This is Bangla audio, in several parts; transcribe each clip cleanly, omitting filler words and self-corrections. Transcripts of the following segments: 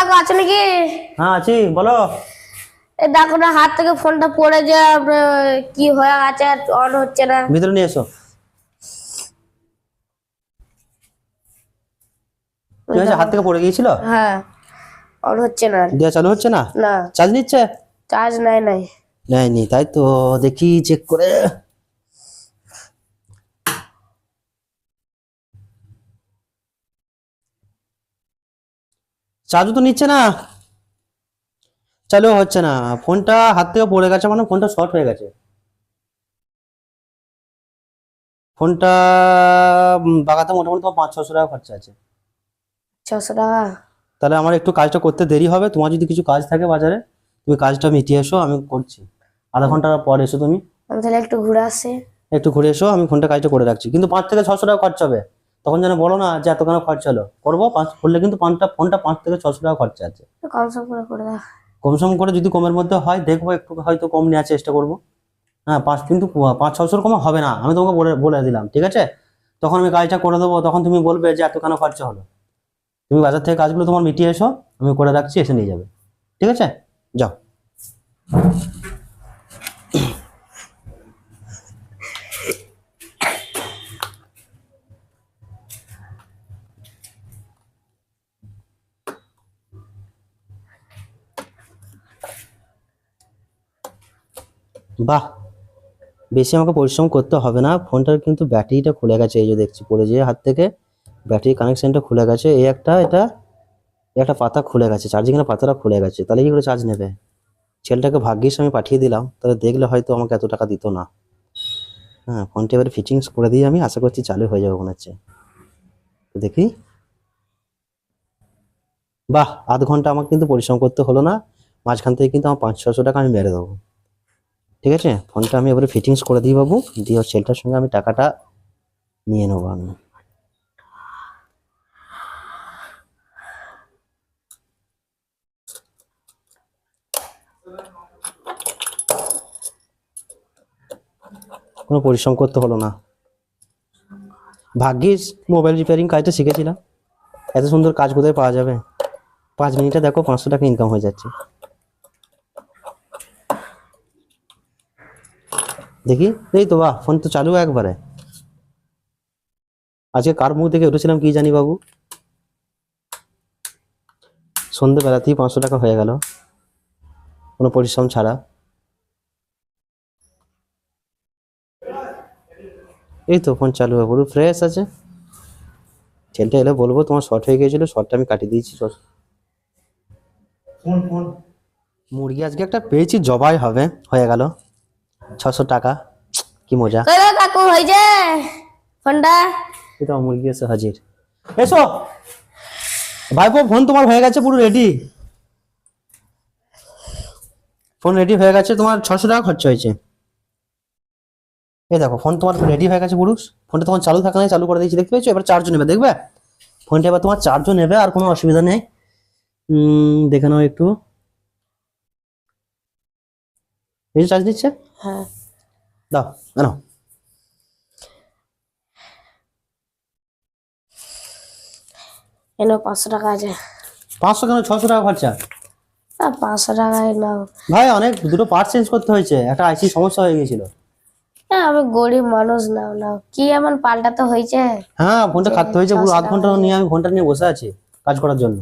কাকু আছে নাকি? হ্যাঁ আছি, বলো। এই দেখো না, হাত থেকে ফোনটা পড়ে যায়, কি হয়ে গেছে, অন হচ্ছে না। ভিতরে নিয়ে এসো। কি হয়েছে, হাত থেকে পড়ে গিয়েছিল? হ্যাঁ, অন হচ্ছে না। দেওয়া চালু হচ্ছে না? না, চার্জ নিচ্ছে? চার্জ নাই। নেয়নি, তাই তো। দেখি চেক করে। চার্জ তো নিচ্ছে না, চালু হচ্ছে না। ফোনটা হাত থেকে পড়ে গেছে, মানে ফোনটা শর্ট হয়ে গেছে। ফোনটা বাগাতে মোটামুটি তোমার 500-600 টাকা খরচা আছে। 600 টাকা? তাহলে আমার একটু কাজটা করতে দেরি হবে। তোমার যদি কিছু কাজ থাকে বাজারে, তুমি কাজটা মিটিয়ে এসো, আমি করছি। আধা ঘন্টা পর এসো তুমি। আমি তাহলে একটু ঘুরে আসি। একটু ঘুরে এসো, আমি ফোনটা কাজটা করে রাখছি। কিন্তু 500-600 টাকা খরচা হবে। তখন যেন বলো না যে এত কেন খরচা হলো। করবো 5 করলে, কিন্তু ফোনটা 500-600 টাকা খরচা আছে। কম সম করে দাও। কম করে যদি কমের মধ্যে হয় দেখবো, একটু হয়তো কম নেওয়ার চেষ্টা করবো। হ্যাঁ, কিন্তু 500-600 কম হবে না, আমি তোমাকে বলে বলে দিলাম, ঠিক আছে? তখন আমি কাজটা করে দেবো, তখন তুমি বলবে যে এত কেন খরচা হলো। তুমি বাজার থেকে কাজগুলো তোমার মিটিয়ে এসো, আমি করে রাখছি, এসে নিয়ে যাবে। ঠিক আছে, যাও। বাহ, বেশি আমাকে পরিশ্রম করতে হবে না। ফোনটার কিন্তু ব্যাটারিটা খুলে গেছে, এই যে দেখছি পড়ে যেয়ে হাত থেকে ব্যাটারি কানেকশনটা খুলে গেছে। এটা একটা পাতা খুলে গেছে, চার্জিংয়ের পাতাটা খুলে গেছে। তাহলে কি করে চার্জ নেবে? ছেলেটাকে ভাগ্যিস আমি পাঠিয়ে দিলাম, তাহলে দেখলে হয়তো আমাকে এত টাকা দিত না। হ্যাঁ, ফোনটা এবারে ফিটিংস করে দিয়ে আমি আশা করছি চালু হয়ে যাবে মনে হচ্ছে। তো দেখি। বাহ, আধ ঘন্টা আমাকে কিন্তু পরিশ্রম করতে হলো না। মাঝখান থেকে কিন্তু আমার 500-600 টাকা আমি মেরে দেবো। ঠিক আছে, ফোনটা আমি এবারে ফিটিংস করে দিই বাবু, দিয়ে ছেলেটার সঙ্গে আমি টাকাটা নিয়ে নেবো আমি। কোনো পরিশ্রম করতে হলো না। ভাগ্যিস মোবাইল রিপেয়ারিং কাজটা শিখেছিলাম। এত সুন্দর কাজ কোথায় পাওয়া যাবে? 5 মিনিটে দেখো 500 টাকা ইনকাম হয়ে যাচ্ছে। দেখি, এই তো, বাহ, ফোন তো চালু একবারে। আজকে কার মুখ দেখে উঠেছিলাম কি জানি বাবু, সন্ধ্যেবেলাতেই 500 টাকা হয়ে গেল, কোনো পরিশ্রম ছাড়া। এই তো ফোন চালু হয়ে পুরো ফ্রেশ আছে। ছেলেটা এলে বলবো তোমার শর্ট হয়ে গিয়েছিল, শর্টটা আমি কাটিয়ে দিয়েছি। মুরগি আজকে একটা পেয়েছি, জবাই হবে, হয়ে গেল 600 টাকা। কি মজা। কাকু হয়েছে ফোনটা? এই তো মুরগি এসে হাজির। এসো ভাইপো, ফোন তোমার হয়ে গেছে, পুরো রেডি। ফোন রেডি হয়ে গেছে, তোমার 600 টাকা খরচা হয়েছে। এই দেখো, ফোন তোমার রেডি হয়ে গেছে পুরুষ। ফোনটা তোমার চালু থাকা নাই, চালু করে দিয়েছি, দেখতে পেয়েছো? এবার চার্জও নেবে, দেখবে ফোনটা এবার তোমার চার্জও নেবে, আর কোনো অসুবিধা নেই। দেখে নাও একটু, এই চার্জ দিচ্ছে। হ্যাঁ, দাও, নাও। এনে 500 টাকা আছে। 500 কেন, 600 টাকা খরচা। 500 টাকায় নাও। ভাই, অনেক দুটো পার্ট চেঞ্জ করতে হয়েছে, একটা আইসি সমস্যা হয়ে গেছিল। আমি গরিব মানুষ, নাও কি এমন পাল্টাতে হয়েছে? হ্যাঁ, ফোনটা খাটতে হয়েছে পুরো আধ ঘন্টা নিয়ে, আমি ফোনটা নিয়ে বসে আছি কাজ করার জন্য।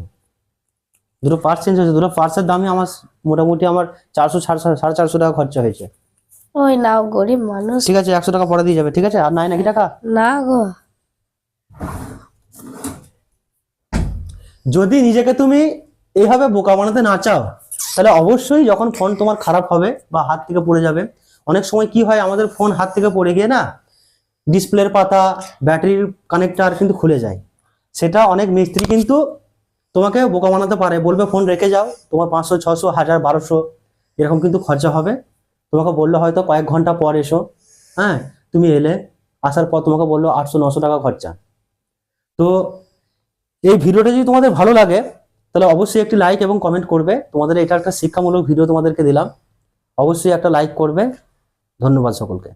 দুটো পার্ট চেঞ্জ হয়েছে, দুটো পার্টসের দামই আমার মোটামুটি আমার 400-450 টাকা খরচা হয়েছে। ওই নাও, গরিব মানুষ। ঠিক আছে, 100 টাকা পরে দিয়ে যাবে, ঠিক আছে? আর নাই নাকি টাকা? না গো। যদি নিজেকে তুমি এইভাবে বোকা বানাতে না চাও, তাহলে অবশ্যই যখন ফোন তোমার খারাপ হবে বা হাত থেকে পড়ে যাবে, অনেক সময় কি হয়, আমাদের ফোন হাত থেকে পড়ে গিয়ে না ডিসপ্লের পাতা, ব্যাটারির কানেক্টার কিন্তু খুলে যায়। সেটা অনেক মিস্ত্রি কিন্তু তোমাকে বোকা বানাতে পারে, বলবে ফোন রেখে যাও, তোমার 500, 600, 1000, 1200 এরকম কিন্তু খরচা হবে। তোমাকে বললো হয়তো কয়েক ঘন্টা পর এসো, হ্যাঁ, তুমি এলে, আসার পর তোমাকে বললো 800-900 টাকা খরচা। তো এই ভিডিওটা যদি তোমাদের ভালো লাগে, তাহলে অবশ্যই একটি লাইক এবং কমেন্ট করবে। তোমাদের এটা একটা শিক্ষামূলক ভিডিও তোমাদেরকে দিলাম, অবশ্যই একটা লাইক করবে। ধন্যবাদ সকলকে।